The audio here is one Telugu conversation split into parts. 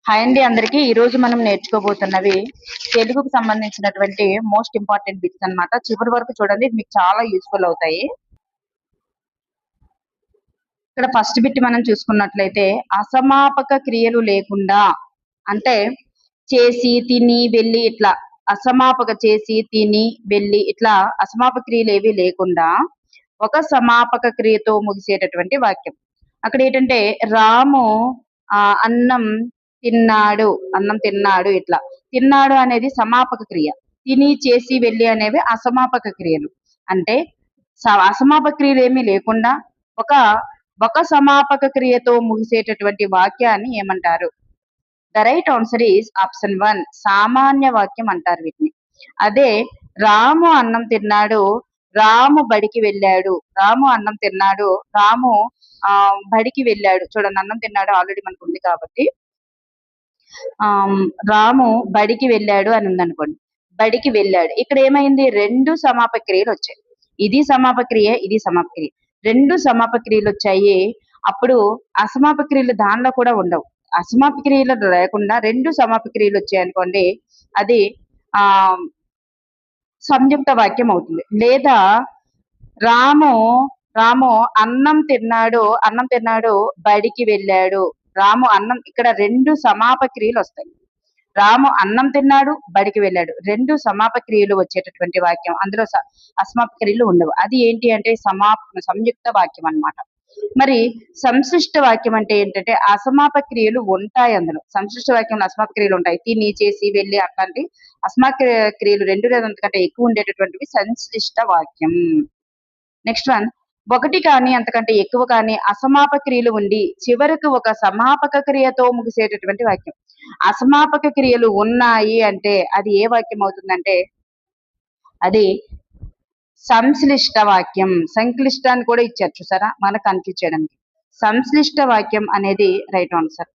హాయ్ అండి అందరికి. ఈ రోజు మనం నేర్చుకోబోతున్నవి తెలుగుకు సంబంధించినటువంటి మోస్ట్ ఇంపార్టెంట్ బిట్స్ అన్నమాట. చివరి వరకు చూడండి, ఇది మీకు చాలా యూస్ఫుల్ అవుతాయి. ఇక్కడ ఫస్ట్ బిట్ మనం చూసుకున్నట్లయితే అసమాపక క్రియలు లేకుండా, అంటే చేసి తిని వెళ్ళి ఇట్లా అసమాపక చేసి తిని వెళ్ళి ఇట్లా అసమాపక క్రియలు ఏవి లేకుండా ఒక సమాపక క్రియతో ముగిసేటటువంటి వాక్యం. అక్కడ ఏంటంటే రాము అన్నం తిన్నాడు ఇట్లా. తిన్నాడు అనేది సమాపక క్రియ, తిని చేసి వెళ్ళి అనేవి అసమాపక క్రియలు. అంటే అసమాపక క్రియలు ఏమీ లేకుండా ఒక ఒక సమాపక క్రియతో ముగిసేటటువంటి వాక్యాన్ని ఏమంటారు? The right answer is option 1, సామాన్య వాక్యం అంటారు వీటిని. అదే రాము అన్నం తిన్నాడు, రాము బడికి వెళ్ళాడు. రాము అన్నం తిన్నాడు, రాము బడికి వెళ్ళాడు. చూడండి, అన్నం తిన్నాడు ఆల్రెడీ మనకు ఉంది కాబట్టి రాము బడికి వెళ్ళాడు అని ఉందనుకోండి. బడికి వెళ్ళాడు, ఇక్కడ ఏమైంది? రెండు సమాపక క్రియలు వచ్చాయి. ఇది సమాపక క్రియ, ఇది సమాపక క్రియ. రెండు సమాపక క్రియలు వచ్చాయి. అప్పుడు అసమాపక క్రియలు దానిలో కూడా ఉండవు. అసమాపక క్రియలు లేకుండా రెండు సమాపక క్రియలు వచ్చాయి అనుకోండి, అది ఆ సంయుక్త వాక్యం అవుతుంది. లేదా రాము రాము అన్నం తిన్నాడు బడికి వెళ్ళాడు. రాము అన్నం, ఇక్కడ రెండు సమాపక క్రియలు వస్తాయి. రాము అన్నం తిన్నాడు, బడికి వెళ్ళాడు, రెండు సమాపక క్రియలు వచ్చేటటువంటి వాక్యం. అందులో అసమాపక క్రియలు ఉండవు. అది ఏంటి అంటే సంయుక్త వాక్యం అన్నమాట. మరి సంశిష్ట వాక్యం అంటే ఏంటంటే అసమాపక క్రియలు ఉంటాయి. అందులో సంశిష్ట వాక్యంలో అసమాపక క్రియలు ఉంటాయి. తిని చేసి వెళ్ళి అట్లాంటి అసమాపక క్రియలు రెండు లేదా అంతకంటే ఎక్కువ ఉండేటటువంటివి సంశ్లిష్ట వాక్యం. నెక్స్ట్ వన్, ఒకటి కానీ అంతకంటే ఎక్కువ కానీ అసమాపక క్రియలు ఉండి చివరకు ఒక సమాపక క్రియతో ముగిసేటటువంటి వాక్యం. అసమాపక క్రియలు ఉన్నాయి అంటే అది ఏ వాక్యం అవుతుందంటే అది సంశ్లిష్ట వాక్యం. సంక్లిష్టాన్ని కూడా ఇచ్చారు చూసారా, మనకు కన్ఫ్యూజ్ చేయడానికి. సంశ్లిష్ట వాక్యం అనేది రైట్ ఆన్సర్.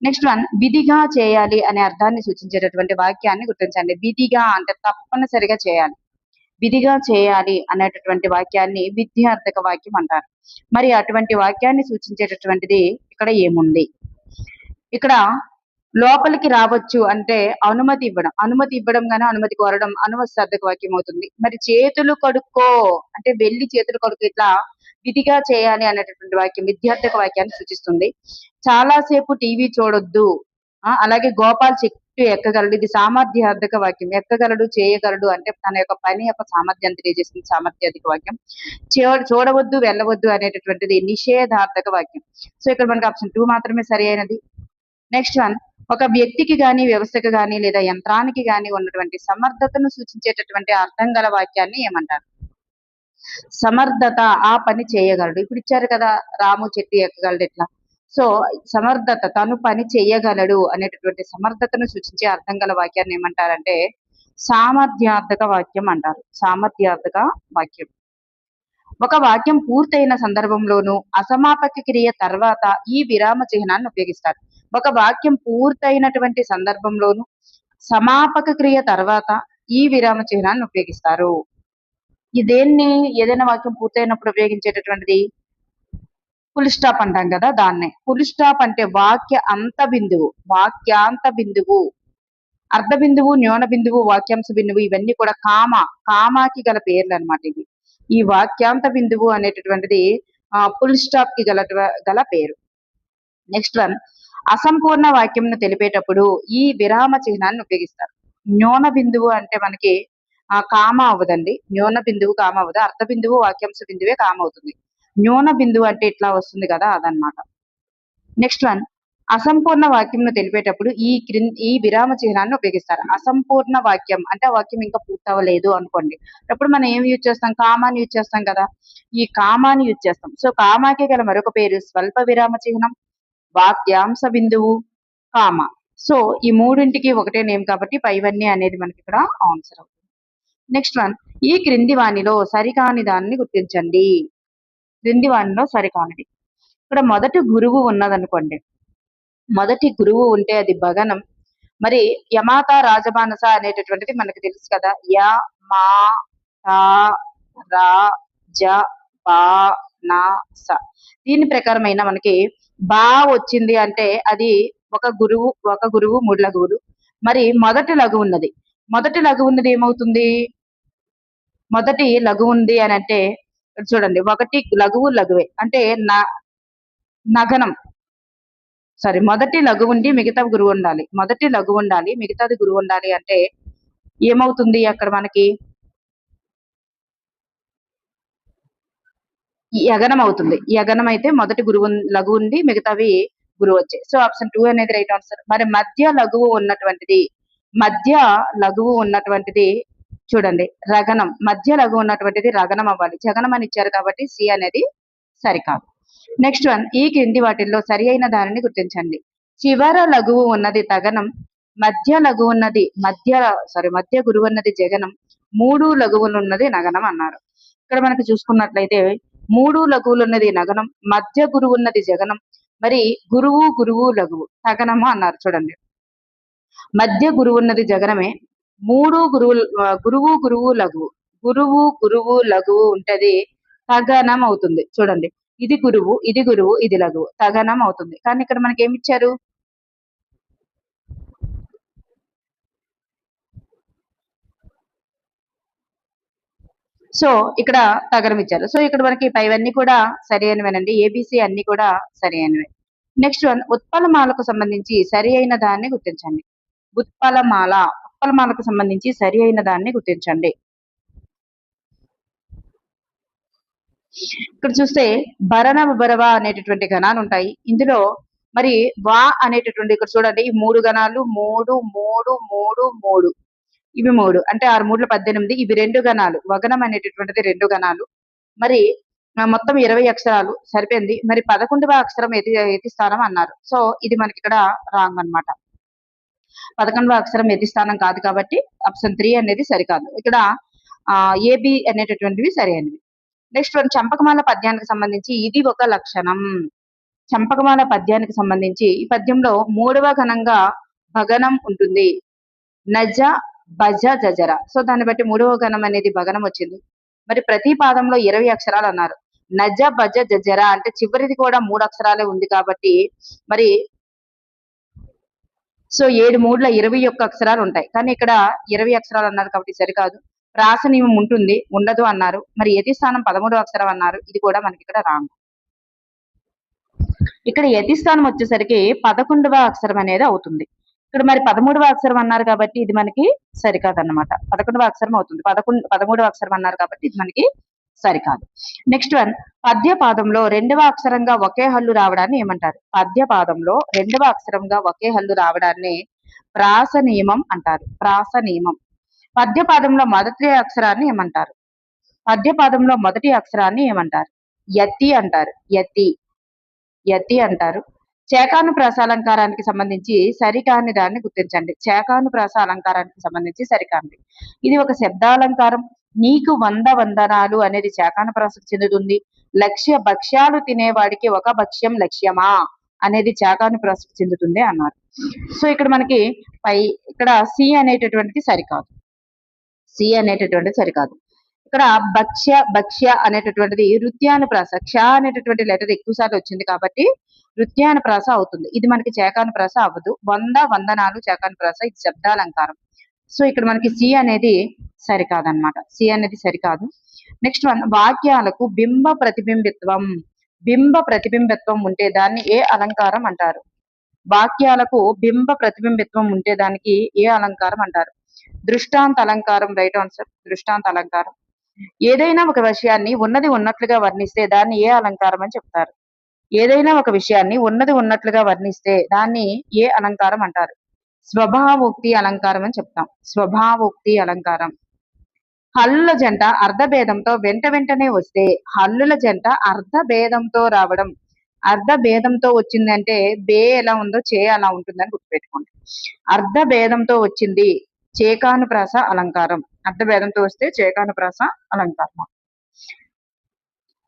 నెక్స్ట్ వన్, విధిగా చేయాలి అనే అర్థాన్ని సూచించేటటువంటి వాక్యాన్ని గుర్తించండి. విధిగా అంటే తప్పనిసరిగా చేయాలి. విధిగా చేయాలి అనేటటువంటి వాక్యాన్ని విద్యార్థక వాక్యం అంటారు. మరి అటువంటి వాక్యాన్ని సూచించేటటువంటిది ఇక్కడ ఏముంది? ఇక్కడ లోపలికి రావచ్చు అంటే అనుమతి ఇవ్వడం గానీ అనుమతి కోరడం అనువసార్థక వాక్యం అవుతుంది. మరి చేతులు కడుక్కో అంటే వెళ్ళి చేతులు కడుక్కో, ఇట్లా విధిగా చేయాలి అనేటటువంటి వాక్యం విద్యార్థక వాక్యాన్ని సూచిస్తుంది. చాలాసేపు టీవీ చూడొద్దు, అలాగే గోపాల్ చెట్టు ఎక్కగలడు, ఇది సామర్థ్యార్థక వాక్యం. ఎక్కగలడు, చేయగలడు అంటే తన యొక్క పని యొక్క సామర్థ్యాన్ని తెలియజేస్తుంది, సామర్థ్యార్థక వాక్యం. చూడవద్దు, వెళ్ళవద్దు అనేటటువంటిది నిషేధార్థక వాక్యం. సో ఇక్కడ మనకి ఆప్షన్ 2 మాత్రమే సరి అయినది. నెక్స్ట్ వన్, ఒక వ్యక్తికి గాని వ్యవస్థకు గాని లేదా యంత్రానికి గాని ఉన్నటువంటి సమర్థతను సూచించేటటువంటి అర్థం గల వాక్యాన్ని ఏమంటారు? సమర్థత, ఆ పని చేయగలడు. ఇప్పుడు ఇచ్చారు కదా, రాము చెట్టు ఎక్కగలడు ఇట్లా. సో సమర్థత, తను పని చేయగలడు అనేటటువంటి సమర్థతను సూచించే అర్థం గల వాక్యాన్ని ఏమంటారంటే సామర్థ్యార్థక వాక్యం అంటారు. సామర్థ్యార్థక వాక్యం. ఒక వాక్యం పూర్తయిన సందర్భంలోనూ అసమాపక క్రియ తర్వాత ఈ విరామ చిహ్నాన్ని ఉపయోగిస్తారు. ఒక వాక్యం పూర్తయినటువంటి సందర్భంలోనూ సమాపక క్రియ తర్వాత ఈ విరామ చిహ్నాన్ని ఉపయోగిస్తారు. ఇదేన్ని ఏదైనా వాక్యం పూర్తయినప్పుడు ఉపయోగించేటటువంటిది ఫుల్ స్టాప్ అంటాం కదా, దాన్నే. ఫుల్ స్టాప్ అంటే వాక్యాంత బిందువు, అర్ధ బిందువు, న్యూన బిందువు, వాక్యాంశ బిందువు, ఇవన్నీ కూడా కామాకి గల పేర్లు అనమాట. ఇవి ఈ వాక్యాంత బిందువు అనేటటువంటిది ఫుల్ స్టాప్ కి గల పేరు. నెక్స్ట్ వన్, అసంపూర్ణ వాక్యంను తెలిపేటప్పుడు ఈ విరామ చిహ్నాన్ని ఉపయోగిస్తారు. న్యూన బిందువు అంటే మనకి కామ అవ్వదండి. న్యూన బిందువు కామ అవ్వదు. అర్ధ బిందువు, వాక్యాంశ బిందువే కామ అవుతుంది. న్యూన బిందువు అంటే ఇట్లా వస్తుంది కదా, అదనమాట. నెక్స్ట్ వన్, అసంపూర్ణ వాక్యంను తెలిపేటప్పుడు ఈ విరామ చిహ్నాన్ని ఉపయోగిస్తారు. అసంపూర్ణ వాక్యం అంటే ఆ వాక్యం ఇంకా పూర్తవలేదు అనుకోండి, అప్పుడు మనం ఏం యూజ్ చేస్తాం? కామాన్ని యూజ్ చేస్తాం కదా, ఈ కామాన్ని యూజ్ చేస్తాం. సో కామాకి గల మరొక పేరు స్వల్ప విరామ చిహ్నం, వాక్యాంశ బిందువు, కామ. సో ఈ మూడింటికి ఒకటే నేమ్ కాబట్టి పైవన్నీ అనేది మనకి ఇక్కడ ఆన్సర్ అవుతుంది. నెక్స్ట్ వన్, ఈ క్రింది వాణిలో సరికాని దాన్ని గుర్తించండి. క్రింది వాణిలో సరికానిది. ఇక్కడ మొదటి గురువు ఉన్నదనుకోండి, మొదటి గురువు ఉంటే అది భగనం. మరి యమాత రాజమానస అనేటటువంటిది మనకు తెలుసు కదా, య మా తా రా జ బా నా స. దీని ప్రకారమైన మనకి బా వచ్చింది అంటే అది ఒక గురువు 3 లఘువులు. మరి మొదటి లఘువు ఉన్నది. మొదటి లఘువు ఉన్నది ఏమవుతుంది? మొదటి లఘువు ఉంది అని అంటే చూడండి, ఒకటి లఘువే అంటే నగనం. సారీ, మొదటి లఘువు ఉండి మిగతా గురువు ఉండాలి. మొదటి లఘువు ఉండాలి, మిగతాది గురువు ఉండాలి అంటే ఏమవుతుంది అక్కడ మనకి? యగనం అవుతుంది. యగనం అయితే మొదటి లఘువు ఉండి మిగతావి గురువు వచ్చాయి. సో ఆప్షన్ 2 అనేది రైట్ ఆన్సర్. మరి మధ్య లఘువు ఉన్నటువంటిది చూడండి, రగనం. మధ్య లఘువు ఉన్నటువంటిది రగనం అవ్వాలి. జగనం అని ఇచ్చారు కాబట్టి సి అనేది సరికాదు. నెక్స్ట్ వన్, ఈ క్రింది వాటిల్లో సరి అయిన దానిని గుర్తించండి. చివర లఘువు ఉన్నది తగనం, మధ్య గురువు ఉన్నది జగనం, 3 లఘువులు ఉన్నది నగనం అన్నారు. ఇక్కడ మనకి చూసుకున్నట్లయితే 3 లఘువులు ఉన్నది నగనం, మధ్య గురువు ఉన్నది జగనం, మరి గురువు లఘువు తగనము అన్నారు. చూడండి, మధ్య గురువు ఉన్నది జగనమే, 3 గురువు లఘువు ఉంటది, తగనం అవుతుంది. చూడండి, ఇది గురువు, ఇది లఘువు, తగనం అవుతుంది. కానీ ఇక్కడ మనకి ఏమి ఇచ్చారు? సో ఇక్కడ తగరం ఇచ్చారు. సో ఇక్కడ మనకి పైవన్నీ కూడా సరి అయినవేనండి. ఏబిసి అన్ని కూడా సరి అయినవే. నెక్స్ట్ వన్, ఉత్పలమాలకు సంబంధించి సరి అయిన దాన్ని గుర్తించండి. ఉత్పలమాలకు సంబంధించి సరి అయిన దాన్ని గుర్తించండి. ఇక్కడ చూస్తే భరణ బరవ అనేటటువంటి గణాలు ఉంటాయి. ఇందులో మరి వా అనేటటువంటి, ఇక్కడ చూడండి, ఈ 3 గణాలు 3 3 3 3 ఇవి 3 అంటే 6 3 18. ఇవి 2 గణాలు. వగనం అనేటటువంటిది 2 గణాలు. మరి మొత్తం 20 అక్షరాలు సరిపోయింది. మరి 11వ అక్షరం ఎతి స్థానం అన్నారు. సో ఇది మనకి ఇక్కడ రాంగ్ అన్నమాట. 11వ అక్షరం ఎతి స్థానం కాదు కాబట్టి ఆప్షన్ 3 అనేది సరికాదు. ఇక్కడ ఏబి అనేటటువంటివి సరైనవి. నెక్స్ట్ వన్, చంపకమాల పద్యానికి సంబంధించి ఇది ఒక లక్షణం. చంపకమాల పద్యానికి సంబంధించి ఈ పద్యంలో 3వ గణంగా భగనం ఉంటుంది. నజ భజ జజర. సో దాన్ని బట్టి 3వ గణం అనేది భగనం వచ్చింది. మరి ప్రతి పాదంలో 20 అక్షరాలు అన్నారు. నజ భజ జజర అంటే చివరిది కూడా 3 అక్షరాలే ఉంది కాబట్టి మరి సో 7 3ల 21 అక్షరాలు ఉంటాయి. కానీ ఇక్కడ 20 అక్షరాలు అన్నారు కాబట్టి సరికాదు. ప్రాస నియమం ఉంటుంది, ఉండదు అన్నారు. మరి యతి స్థానం 13వ అక్షరం అన్నారు. ఇది కూడా మనకి ఇక్కడ రాంగ్. ఇక్కడ యతి స్థానం వచ్చేసరికి 11వ అక్షరం అనేది అవుతుంది. ఇక్కడ మరి 13వ అక్షరం అన్నారు కాబట్టి ఇది మనకి సరికాదన్నమాట. 11వ అక్షరం అవుతుంది. 13వ అక్షరం అన్నారు కాబట్టి ఇది మనకి సరికాదు. నెక్స్ట్ వన్, పద్యపాదంలో 2వ అక్షరంగా ఒకే హల్లు రావడాన్ని ఏమంటారు? పద్యపాదంలో 2వ అక్షరంగా ఒకే హల్లు రావడాన్ని ప్రాస నియమం అంటారు. ప్రాస నియమం. పద్యపాదంలో మొదటి అక్షరాన్ని ఏమంటారు? పద్యపాదంలో మొదటి అక్షరాన్ని ఏమంటారు? యతి అంటారు. యతి అంటారు. చేకానుప్రాస అలంకారానికి సంబంధించి సరికాని దాన్ని గుర్తించండి. చేకానుప్రాస అలంకారానికి సంబంధించి సరికానిది. ఇది ఒక శబ్దాలంకారం. నీకు 100 వందనాలు అనేది చేకానుప్రాసకు చెందుతుంది. లక్ష్య భక్ష్యాలు తినేవాడికి ఒక భక్ష్యం లక్ష్యమా అనేది చేకానుప్రాసకు చెందుతుంది అన్నారు. సో ఇక్కడ మనకి ఇక్కడ సి అనేటటువంటిది సరికాదు. సి అనేటటువంటిది సరికాదు. ఇక్కడ భక్ష్య అనేటటువంటిది వృత్యానుప్రాస. క్ష అనేటటువంటి లెటర్ ఎక్కువ సార్లు వచ్చింది కాబట్టి వృత్యానుప్రాస అవుతుంది. ఇది మనకి చేకానుప్రాస అవ్వదు. 100 వందనాలు చేకానుప్రాస, ఇది శబ్దాలంకారం. సో ఇక్కడ మనకి సి అనేది సరికాదన్నమాట. సి అనేది సరికాదు. నెక్స్ట్ వన్, వాక్యాలకు బింబ ప్రతిబింబత్వం ఉంటే దాన్ని ఏ అలంకారం అంటారు? వాక్యాలకు బింబ ప్రతిబింబత్వం ఉంటే దానికి ఏ అలంకారం అంటారు? దృష్టాంత అలంకారం రైట్ ఆన్సర్. దృష్టాంత అలంకారం. ఏదైనా ఒక విషయాన్ని ఉన్నది ఉన్నట్లుగా వర్ణిస్తే దాన్ని ఏ అలంకారం అని చెప్తారు? ఏదైనా ఒక విషయాన్ని ఉన్నది ఉన్నట్లుగా వర్ణిస్తే దాన్ని ఏ అలంకారం అంటారు? స్వభావోక్తి అలంకారం అని చెప్తాం. స్వభావోక్తి అలంకారం. హల్లుల జంట అర్ధభేదంతో వెంటనే వస్తే, హల్లుల జంట అర్ధభేదంతో రావడం. అర్ధభేదంతో వచ్చిందంటే బే ఎలా ఉందో చే అలా ఉంటుందని గుర్తుపెట్టుకోండి. అర్ధభేదంతో వచ్చింది చేకానుప్రాస అలంకారం. అర్ధభేదంతో వస్తే చేకానుప్రాస అలంకారం.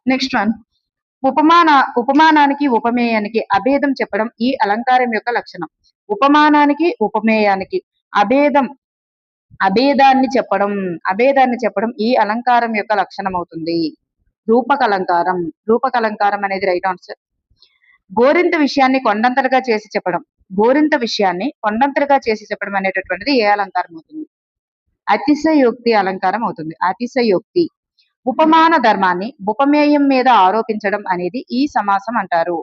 నెక్స్ట్ వన్, ఉపమానానికి ఉపమేయానికి అభేదం చెప్పడం ఈ అలంకారం యొక్క లక్షణం. ఉపమానానికి ఉపమేయానికి అభేదాన్ని చెప్పడం ఈ అలంకారం యొక్క లక్షణం అవుతుంది. రూపకలంకారం అనేది రైట్ ఆన్సర్. గోరింత విషయాన్ని కొండంతలుగా చేసి చెప్పడం. గోరింత విషయాన్ని కొండంతలుగా చేసి చెప్పడం అనేటటువంటిది ఏ అలంకారం అవుతుంది? అతిశయోక్తి అలంకారం అవుతుంది. అతిశయోక్తి. ఉపమాన ధర్మాన్ని ఉపమేయం మీద ఆరోపించడం అనేది ఈ సమాసం అంటారు.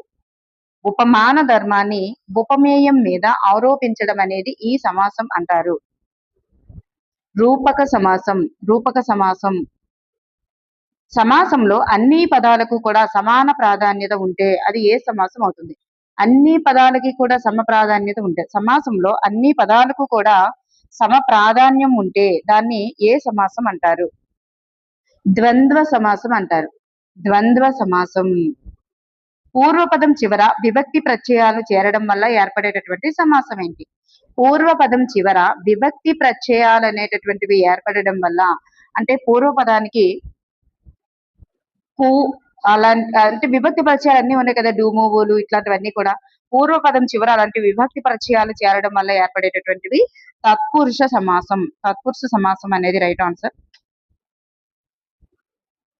ఉపమాన ధర్మాన్ని ఉపమేయం మీద ఆరోపించడం అనేది ఈ సమాసం అంటారు. రూపక సమాసం. రూపక సమాసం. సమాసంలో అన్ని పదాలకు కూడా సమాన ప్రాధాన్యత ఉంటే అది ఏ సమాసం అవుతుంది? అన్ని పదాలకి కూడా సమ ప్రాధాన్యత ఉంటే, సమాసంలో అన్ని పదాలకు కూడా సమ ప్రాధాన్యం ఉంటే దాన్ని ఏ సమాసం అంటారు? ద్వంద్వ సమాసం అంటారు. ద్వంద్వ సమాసం. పూర్వపదం చివర విభక్తి ప్రత్యయాలు చేరడం వల్ల ఏర్పడేటటువంటి సమాసం ఏంటి? పూర్వపదం చివర విభక్తి ప్రత్యయాలు అనేటటువంటివి ఏర్పడడం వల్ల, అంటే పూర్వపదానికి కు అంటే విభక్తి ప్రత్యయాలు అన్ని ఉన్నాయి కదా, డూమోవులు ఇట్లాంటివన్నీ కూడా పూర్వపదం చివర అలాంటి విభక్తి ప్రత్యయాలు చేరడం వల్ల ఏర్పడేటటువంటివి తత్పురుష సమాసం. తత్పురుష సమాసం అనేది రైట్ ఆన్సర్.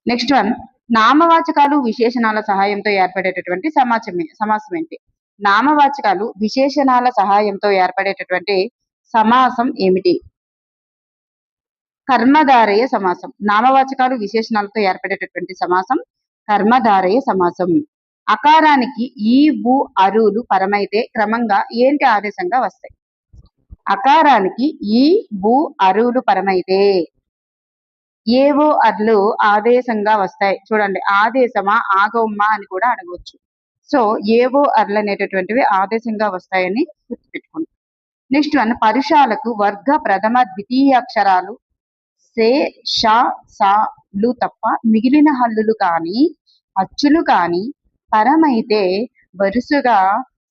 నెక్స్ట్ వన్, నామవాచకాలు విశేషణాల సహాయంతో ఏర్పడేటటువంటి సమాసం ఏంటి? నామవాచకాలు విశేషణాల సహాయంతో ఏర్పడేటటువంటి సమాసం ఏమిటి? కర్మధారయ సమాసం. నామవాచకాలు విశేషణాలతో ఏర్పడేటటువంటి సమాసం కర్మధారయ సమాసం. అకారానికి ఈ ఊ అరులు పరమైతే క్రమంగా ఏంటి ఆదేశంగా వస్తాయి? అకారానికి ఈ ఊ అరులు పరమైతే ఏవో అర్లు ఆదేశంగా వస్తాయి. చూడండి, ఆదేశమా ఆగమా అని కూడా అడగవచ్చు. సో ఏవో అర్లు అనేటటువంటివి ఆదేశంగా వస్తాయని గుర్తుపెట్టుకోండి. నెక్స్ట్ వన్, పరుషాలకు వర్గ ప్రథమ ద్వితీయ అక్షరాలు సే ష స లు తప్ప మిగిలిన హల్లులు కానీ అచ్చులు కానీ పరమైతే వరుసగా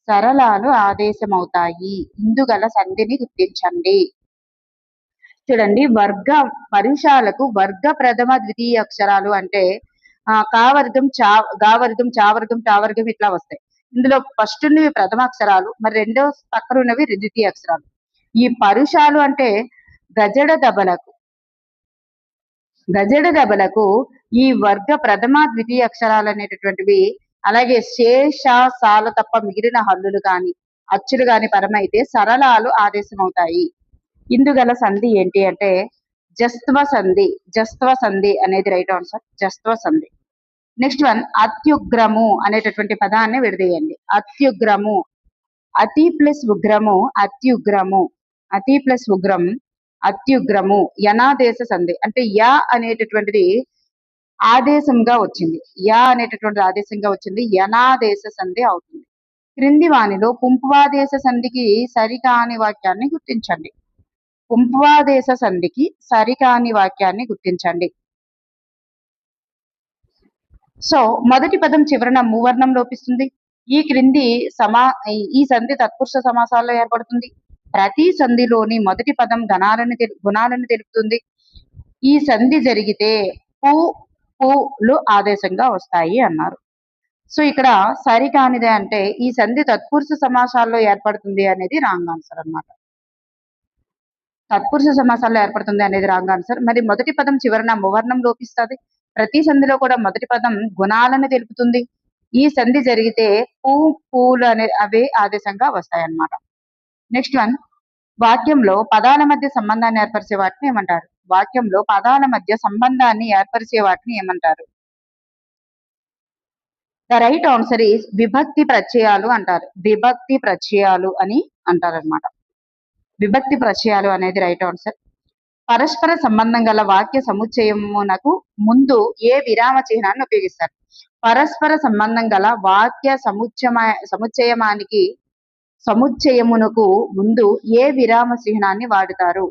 సరళాలు ఆదేశమవుతాయి. ఇందుగల సంధిని గుర్తించండి. చూడండి, పరుషాలకు వర్గ ప్రథమ ద్వితీయ అక్షరాలు అంటే కావర్గం గావర్గం చావర్గం టావర్గం ఇట్లా వస్తాయి. ఇందులో ఫస్ట్ ఉన్నవి ప్రథమ అక్షరాలు, మరి రెండో పక్కన ఉన్నవి ద్వితీయ అక్షరాలు. ఈ పరుషాలు అంటే గజడ దబలకు ఈ వర్గ ప్రథమ ద్వితీయ అక్షరాలు అనేటటువంటివి, అలాగే శేషాసాల తప్ప మిగిలిన హల్లులు కాని అచ్చులు కాని పరమైతే సరళాలు ఆదేశం అవుతాయి. ఇందుగల సంధి ఏంటి అంటే జస్త్వ సంధి. జస్త్వ సంధి అనేది రైట్ ఆన్సర్. జస్త్వ సంధి. నెక్స్ట్ వన్, అత్యుగ్రము అనేటటువంటి పదాన్ని విడదీయండి. అత్యుగ్రము. అతి ప్లస్ ఉగ్రము అత్యుగ్రము. అతి ప్లస్ ఉగ్రం అత్యుగ్రము. యనాదేశ సంధి. అంటే యా అనేటటువంటిది ఆదేశంగా వచ్చింది. యా అనేటటువంటి ఆదేశంగా వచ్చింది, యనాదేశ సంధి అవుతుంది. క్రింది వానిలో పుంప్వాదేశ సంధికి సరికాని వాక్యాన్ని గుర్తించండి. పుంప్వాదేశ సంధికి సరికాని వాక్యాన్ని గుర్తించండి. సో మొదటి పదం చివరన మూవర్ణం లోపిస్తుంది. ఈ సంధి తత్పురుష సమాసాల్లో ఏర్పడుతుంది. ప్రతి సంధిలోని మొదటి పదం గుణాలను తెలుపుతుంది. ఈ సంధి జరిగితే పూలు ఆదేశంగా వస్తాయి అన్నారు. సో ఇక్కడ సరికానిదే అంటే ఈ సంధి తత్పురుష సమాసాల్లో ఏర్పడుతుంది అనేది రాంగ్ ఆన్సర్ అన్నమాట. తత్పురుష సమాసాల్లో ఏర్పడుతుంది అనేది రాంగ్ ఆన్సర్. మరి మొదటి పదం చివరన మువర్ణం లోపిస్తుంది. ప్రతి సంధిలో కూడా మొదటి పదం గుణాలను తెలుపుతుంది. ఈ సంధి జరిగితే పూలు అవే ఆదేశంగా వస్తాయి అన్నమాట. నెక్స్ట్ వన్, వాక్యంలో పదాల మధ్య సంబంధాన్ని ఏర్పరిచే వాటిని ఏమంటారు? వాక్యంలో పదాల మధ్య సంబంధాన్ని ఏర్పరిచే వాటిని ఏమంటారు? ద రైట్ ఆన్సర్ ఈస్ విభక్తి ప్రత్యయాలు అంటారు. విభక్తి ప్రత్యయాలు అని అంటారు అనమాట. విభక్తి ప్రత్యయాలు అనేది రైట్ ఆన్సర్. పరస్పర సంబంధం గల వాక్య సముచ్చయమునకు ముందు ఏ విరామ చిహ్నాన్ని ఉపయోగిస్తారు? పరస్పర సంబంధం గల వాక్య సముచ్చయమునకు ముందు ఏ విరామ చిహ్నాన్ని వాడుతారు?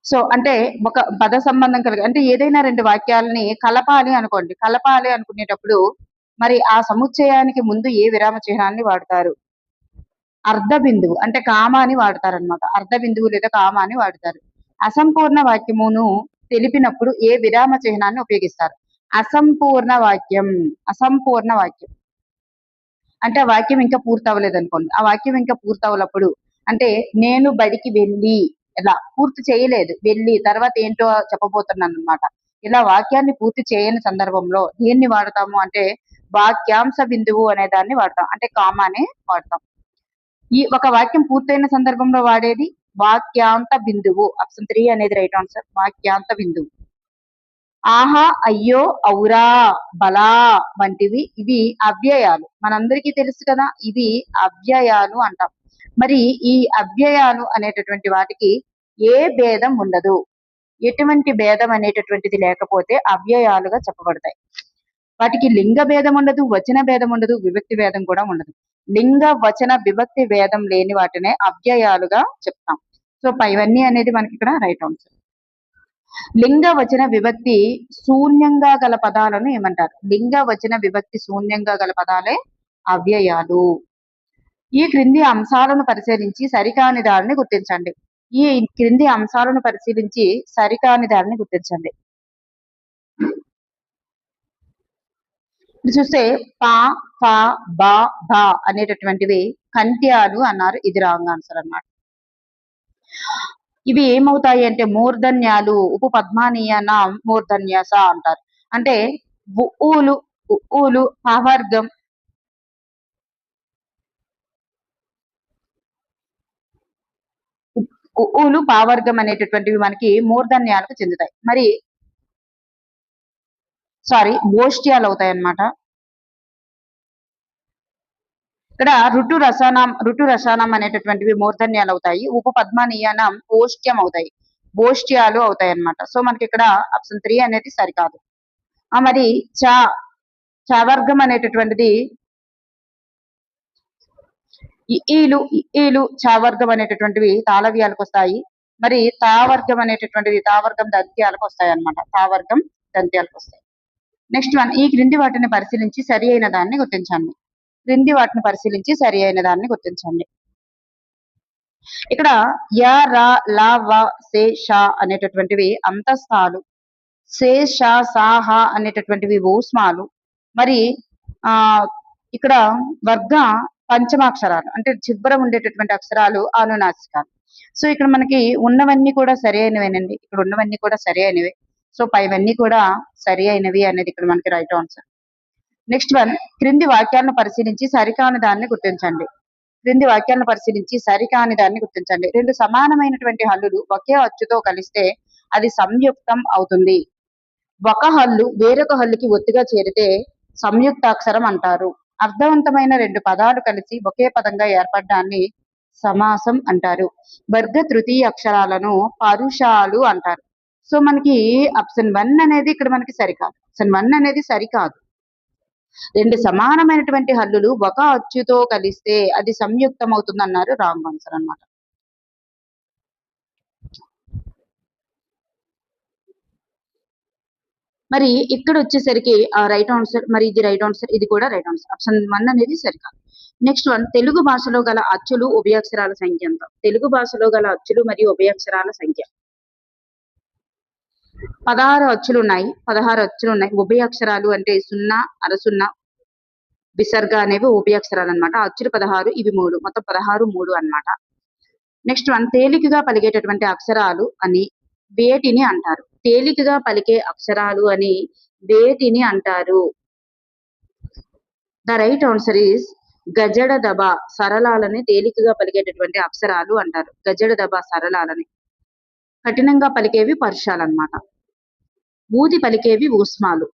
సో అంటే ఒక పద సంబంధం కలిగి, అంటే ఏదైనా రెండు వాక్యాలని కలపాలి అనుకోండి. కలపాలి అనుకునేటప్పుడు మరి ఆ సముచ్చయానికి ముందు ఏ విరామ చిహ్నాన్ని వాడతారు? అర్ధ బిందువు అంటే కామాని వాడతారనమాట. అర్ధ బిందువు లేదా కామాని వాడతారు. అసంపూర్ణ వాక్యమును తెలిపినప్పుడు ఏ విరామ చిహ్నాన్ని ఉపయోగిస్తారు? అసంపూర్ణ వాక్యం. అసంపూర్ణ వాక్యం అంటే ఆ వాక్యం ఇంకా పూర్తవలేదు అనుకోండి. ఆ వాక్యం ఇంకా పూర్తవలప్పుడు అంటే నేను బడికి వెళ్ళి, ఇలా పూర్తి చేయలేదు, వెళ్ళి తర్వాత ఏంటో చెప్పబోతున్నాను అనమాట. ఇలా వాక్యాన్ని పూర్తి చేయని సందర్భంలో దేన్ని వాడతాము అంటే వాక్యాంశ బిందువు అనే దాన్ని వాడతాం, అంటే కామానే వాడతాం. ఈ ఒక వాక్యం పూర్తయిన సందర్భంలో వాడేది వాక్యాంత బిందువు. ఆప్షన్ 3 అనేది రైట్ ఆన్సర్, వాక్యాంత బిందువు. ఆహా, అయ్యో, ఔరా, బలా వంటివి ఇవి అవ్యయాలు. మనందరికీ తెలుసు కదా, ఇవి అవ్యయాలు అంటాం. మరి ఈ అవ్యయాలు అనేటటువంటి వాటికి ఏ భేదం ఉండదు, ఎటువంటి భేదం అనేటటువంటిది లేకపోతే అవ్యయాలుగా చెప్పబడతాయి. వాటికి లింగ భేదం ఉండదు, వచన భేదం ఉండదు, విభక్తి భేదం కూడా ఉండదు. లింగ వచన విభక్తి భేదం లేని వాటినే అవ్యయాలుగా చెప్తాం. సో పైవన్నీ అనేది మనకి ఇక్కడ రైట్ ఆన్సర్. లింగ వచన విభక్తి శూన్యంగా గల పదాలను ఏమంటారు? లింగ వచన విభక్తి శూన్యంగా గల పదాలే అవ్యయాలు. ఈ క్రింది అంశాలను పరిశీలించి సరికాని దారిని గుర్తించండి. ఈ క్రింది అంశాలను పరిశీలించి సరికాని దారిని గుర్తించండి. చూస్తే పా, ఫ, బ, భ అనేటటువంటివి కంట్యాలు అన్నారు. ఇది రాంగ్ ఆన్సర్ అన్నమాట. ఇవి ఏమవుతాయి అంటే మూర్ధన్యాలు. ఉపపద్మానీయనాం మూర్ధన్యాస అంటారు. అంటే ఉఊలు, ఉఊలు పవర్గం, ఉఊలు పావర్గం అనేటటువంటివి మనకి మూర్ధన్యాలకు చెందుతాయి. మరి గోష్ఠ్యాలు అవుతాయి అన్నమాట. ఇక్కడ ఋటు రసానం అనేటటువంటివి మూర్ధన్యాలు అవుతాయి. ఉపపద్మానీయనం ఓష్ట్యం అవుతాయి, గోష్ఠ్యాలు అవుతాయి అన్నమాట. సో మనకి ఇక్కడ ఆప్షన్ 3 అనేది సరికాదు. మరి చవర్గం అనేటటువంటిది ఈలు చావర్గం అనేటటువంటివి తాళవ్యాలకు వస్తాయి. మరి తావర్గం అనేటటువంటివి తావర్గం దంత్యాలకు వస్తాయి అన్నమాట. తావర్గం దంత్యాలకు వస్తాయి. నెక్స్ట్ వన్, ఈ క్రింది వాటిని పరిశీలించి సరి అయిన దాన్ని గుర్తించండి. క్రింది వాటిని పరిశీలించి సరి అయిన దాన్ని గుర్తించండి. ఇక్కడ య, ర, ల, వ, సే, ష అనేటటువంటివి అంతస్థాలు. సే, ష, సా, హ అనేటటువంటివి ఊష్మాలు. మరి ఇక్కడ వర్గ పంచమాక్షరాలు అంటే చివర ఉండేటటువంటి అక్షరాలు అనునాసికాలు. సో ఇక్కడ మనకి ఉన్నవన్నీ కూడా సరి అయినవేనండి. ఇక్కడ ఉన్నవన్నీ కూడా సరి అయినవే. సో పైవన్నీ కూడా సరి అయినవి అనేది ఇక్కడ మనకి రైట్ ఆన్సర్. నెక్స్ట్ వన్, క్రింది వాక్యాలను పరిశీలించి సరికాని దాన్ని గుర్తించండి. క్రింది వాక్యాలను పరిశీలించి సరికాని దాన్ని గుర్తించండి. రెండు సమానమైనటువంటి హల్లులు ఒకే అచ్చుతో కలిస్తే అది సంయుక్తం అవుతుంది. ఒక హల్లు వేరొక హల్లుకి ఒత్తుగా చేరితే సంయుక్తాక్షరం అంటారు. అర్థవంతమైన రెండు పదాలు కలిసి ఒకే పదంగా ఏర్పడడాన్ని సమాసం అంటారు. వర్గ తృతీయ అక్షరాలను పరుషాలు అంటారు. సో మనకి ఆప్షన్ 1 అనేది ఇక్కడ మనకి సరికాదు. ఆప్షన్ 1 అనేది సరికాదు. రెండు సమానమైనటువంటి హల్లులు ఒక అచ్చుతో కలిస్తే అది సంయుక్తం అవుతుంది అన్నారు. రాంగ్ ఆన్సర్ అన్నమాట. మరి ఇక్కడ వచ్చేసరికి రైట్ ఆన్సర్, మరి ఇది రైట్ ఆన్సర్, ఇది కూడా రైట్ ఆన్సర్. ఆప్షన్ 1 అనేది సరికాదు. నెక్స్ట్ వన్, తెలుగు భాషలో గల అచ్చులు ఉభయాక్షరాల సంఖ్య ఎంత? తెలుగు భాషలో గల అచ్చులు మరియు ఉభయాక్షరాల సంఖ్య 16 అచ్చులు ఉన్నాయి. 16 అచ్చులు ఉన్నాయి. ఉభయాక్షరాలు అంటే 0, అరసున్న, విసర్గ అనేవి ఉభయాక్షరాలు అనమాట. అచ్చులు 16, ఇవి 3, మొత్తం 16, 3 అన్నమాట. నెక్స్ట్ వన్, తేలికగా పలికేటటువంటి అక్షరాలు అని వేటిని అంటారు? తేలికగా పలికే అక్షరాలు అని వేటిని అంటారు? ద రైట్ ఆన్సర్ ఈస్ గజడ దబ. సరళాలని తేలికగా పలికేటటువంటి అక్షరాలు అంటారు. గజడ దబ సరళాలని. కఠినంగా పలికేవి పరుషాలు అన్నమాట. ఊది పలికేవి ఊష్మాలు.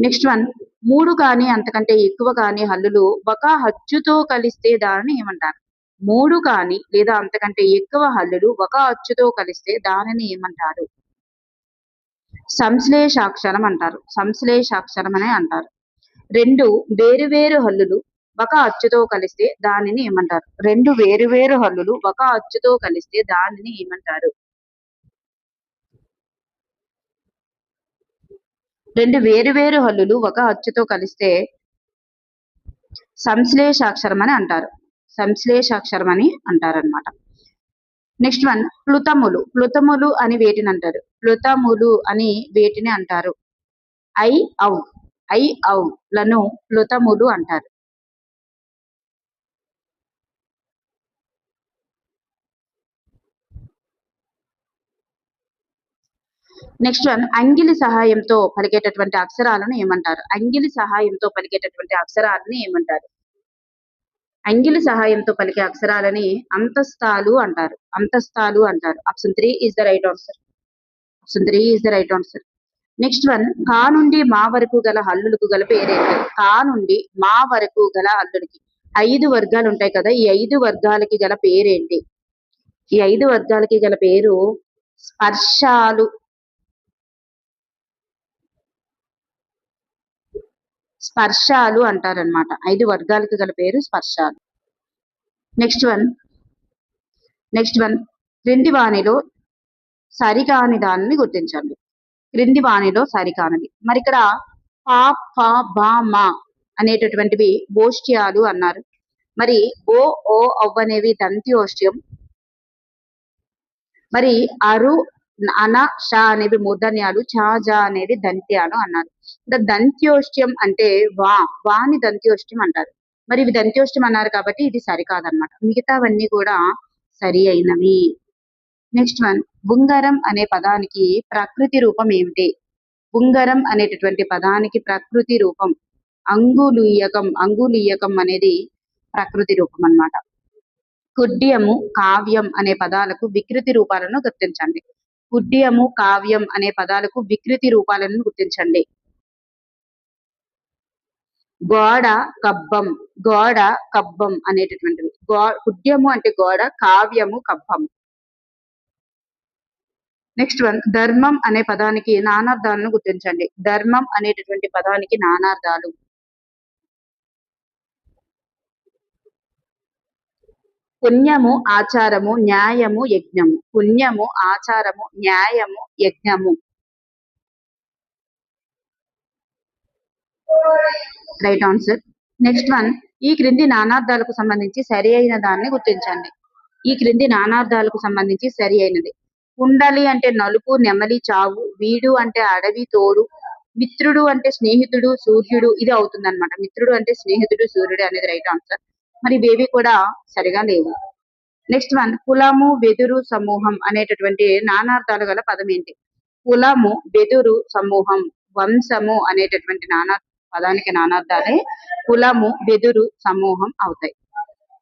నెక్స్ట్ వన్, 3 కానీ అంతకంటే ఎక్కువ కానీ హల్లులు ఒక అచ్చుతో కలిస్తే దానిని ఏమంటారు? 3 కానీ లేదా అంతకంటే ఎక్కువ హల్లులు ఒక అచ్చుతో కలిస్తే దానిని ఏమంటారు? సంశ్లేషాక్షరం అంటారు. సంశ్లేషాక్షరం అనే అంటారు. 2 వేరువేరు హల్లులు ఒక అచ్చుతో కలిస్తే దానిని ఏమంటారు? 2 వేరువేరు హల్లులు ఒక అచ్చుతో కలిస్తే దానిని ఏమంటారు? 2 వేరువేరు హల్లులు ఒక అచ్చుతో కలిస్తే సంశ్లేషాక్షరం అని అంటారు. సంశ్లేషాక్షరం అని అంటారనమాట. Next one, ప్లుతములు. ప్లుతములు అని వేటిని అంటారు? ప్లుతములు అని వేటిని అంటారు? ఐ ఔ లను ప్లుతములు అంటారు. నెక్స్ట్ వన్, అంగిలి సహాయంతో పలికేటటువంటి అక్షరాలను ఏమంటారు? అంగిలి సహాయంతో పలికేటటువంటి అక్షరాలను ఏమంటారు? అంగిలి సహాయంతో పలికే అక్షరాలని అంతస్తాలు అంటారు. అంతస్తాలు అంటారు. Option 3 is the right answer. Option 3 is the right answer. Next one, కా నుండి మా వరకు గల హల్లులకు గల పేరేంటి? కా నుండి మా వరకు గల హల్లులకి 5 వర్గాలు ఉంటాయి కదా, ఈ 5 వర్గాలకి గల పేరేంటి? ఈ 5 వర్గాలకి గల పేరు స్పర్శాలు. స్పర్శాలు అంటారనమాట. 5 వర్గాలకు గల పేరు స్పర్శాలు. నెక్స్ట్ వన్, క్రింది వాణిలో సరికాని దానిని గుర్తించండి. క్రింది వాణిలో సరికానిది. మరి ఇక్కడ పా, ప, బ, మ అనేటటువంటివి ఓష్ట్యాలు అన్నారు. మరి ఓ, ఓ, అవ్ అనేవి దంత్యోష్ట్యం. మరి అరు, అన, ష అనేవి మూర్ధన్యాలు, చ, జ అనేవి దంత్యాలు అన్నారు. దంత్యోష్ట్యం అంటే వాని దంత్యోష్ట్యం అంటారు. మరి ఇవి దంత్యోష్ట్యం అన్నారు కాబట్టి ఇది సరికాదన్నమాట. మిగతావన్నీ కూడా సరి అయినవి. నెక్స్ట్ వన్, బుంగరం అనే పదానికి ప్రకృతి రూపం ఏమిటి? బుంగరం అనేటటువంటి పదానికి ప్రకృతి రూపం అంగుళీయకం. అంగుళీయకం అనేది ప్రకృతి రూపం అన్నమాట. కుడ్యము, కావ్యం అనే పదాలకు వికృతి రూపాలను గుర్తించండి. కుడ్యము, కావ్యం అనే పదాలకు వికృతి రూపాలను గుర్తించండి. గోడ, కబ్బం. గోడ, కబ్బం అనేటటువంటివి. కుడ్యము అంటే గోడ, కావ్యము కబ్బం. నెక్స్ట్ వన్, ధర్మం అనే పదానికి నానార్థాలను గుర్తించండి. ధర్మం అనేటటువంటి పదానికి నానార్థాలు. పుణ్యము, ఆచారము, న్యాయము, యజ్ఞము. పుణ్యము, ఆచారము, న్యాయము, యజ్ఞము. Right answer. నెక్స్ట్ వన్, ఈ క్రింది నానార్థాలకు సంబంధించి సరి అయిన దాన్ని గుర్తించండి. ఈ క్రింది నానార్థాలకు సంబంధించి సరి అయినది. కుండలి అంటే నలుపు, నెమలి, చావు. వీడు అంటే అడవి, తోడు. మిత్రుడు అంటే స్నేహితుడు, సూర్యుడు. ఇది అవుతుంది అనమాట. మిత్రుడు అంటే స్నేహితుడు, సూర్యుడు అనేది రైట్ ఆన్సర్. మరి ఇవేవి కూడా సరిగా లేవు. నెక్స్ట్ వన్, కులము, వెదురు, సమూహం అనేటటువంటి నానార్థాలు గల పదం ఏంటి? కులము, వెదురు, సమూహం. వంశము అనేటటువంటి పదానికి నానార్థాలే కులము, వెదురు, సమూహం అవుతాయి.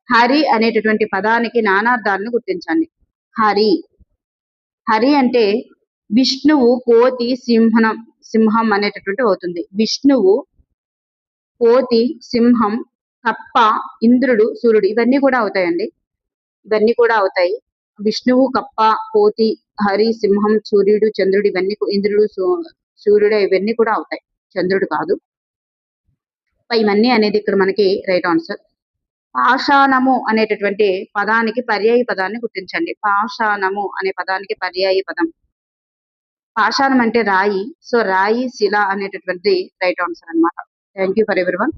హరి అనేటటువంటి పదానికి నానార్థాలను గుర్తించండి. హరి. హరి అంటే విష్ణువు, కోతి, సింహం అనేటటువంటి అవుతుంది. విష్ణువు, కోతి, సింహం, కప్ప, ఇంద్రుడు, సూర్యుడు. ఇవన్నీ కూడా అవుతాయండి. ఇవన్నీ కూడా అవుతాయి. విష్ణువు, కప్ప, కోతి, హరి, సింహం, సూర్యుడు, చంద్రుడు, ఇవన్నీ ఇంద్రుడు, సూర్యుడు ఇవన్నీ కూడా అవుతాయి. చంద్రుడు కాదు. ఇవన్నీ అనేది ఇక్కడ మనకి రైట్ ఆన్సర్. పాషాణము అనేటటువంటి పదానికి పర్యాయ పదాన్ని గుర్తించండి. పాషాణము అనే పదానికి పర్యాయ పదం. పాషాణం అంటే రాయి. సో రాయి, శిల అనేటటువంటి రైట్ ఆన్సర్ అన్నమాట. Thank you for everyone.